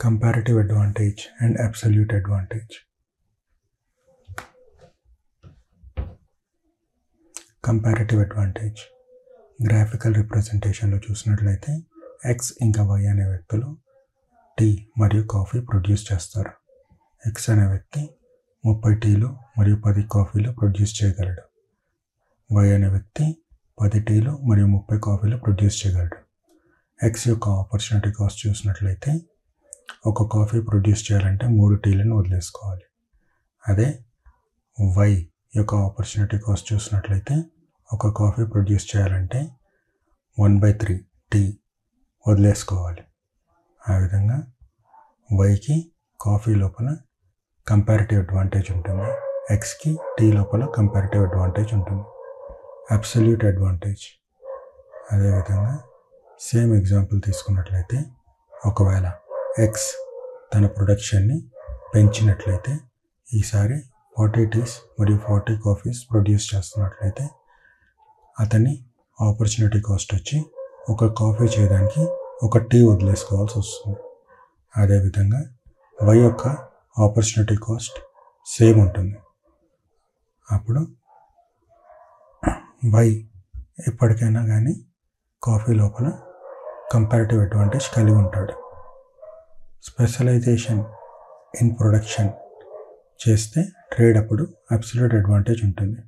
Comparative advantage and absolute advantage. Comparative advantage graphical రిప్రజెంటేషన్లో చూసినట్లయితే X ఇంకా వై అనే వ్యక్తులు టీ మరియు కాఫీ ప్రొడ్యూస్ చేస్తారు. ఎక్స్ అనే వ్యక్తి 30 టీలు మరియు 10 కాఫీలు ప్రొడ్యూస్ చేయగలడు. వై అనే వ్యక్తి 10 టీలు మరియు 30 కాఫీలు ప్రొడ్యూస్ చేయగలడు. ఎక్స్ యొక్క ఆపర్చునిటీ కాస్ట్ చూసినట్లయితే ఒక కాఫీ ప్రొడ్యూస్ చేయాలంటే 3 టీలను వదిలేసుకోవాలి. అదే వై యొక్క ఆపర్చునిటీ కాస్ట్ చూసినట్లయితే ఒక కాఫీ ప్రొడ్యూస్ చేయాలంటే 1/3 టీ వదిలేసుకోవాలి. ఆ విధంగా వైకి కాఫీ లోపల కంపారిటివ్ అడ్వాంటేజ్ ఉంటుంది, ఎక్స్కి టీ లోపల కంపారిటివ్ అడ్వాంటేజ్ ఉంటుంది. అబ్సల్యూట్ అడ్వాంటేజ్ అదేవిధంగా సేమ్ ఎగ్జాంపుల్ తీసుకున్నట్లయితే ఒకవేళ ఎక్స్ తన ప్రొడక్షన్ని పెంచినట్లయితే ఈసారి 40 టీస్ మరియు 40 కాఫీస్ ప్రొడ్యూస్ చేస్తున్నట్లయితే అతని ఆపర్చునిటీ కాస్ట్ వచ్చి ఒక కాఫీ చేయడానికి ఒక టీ వదిలేసుకోవాల్సి వస్తుంది. అదేవిధంగా వై యొక్క ఆపర్చునిటీ కాస్ట్ సేమ్ ఉంటుంది. అప్పుడు వై ఎప్పటికైనా కానీ కాఫీ లోపల కంపారిటివ్ అడ్వాంటేజ్ కలిగి ఉంటాడు. స్పెషలైజేషన్ ఇన్ ప్రొడక్షన్ చేస్తే ట్రేడ్ అప్పుడు అబ్సల్యూట్ అడ్వాంటేజ్ ఉంటుంది.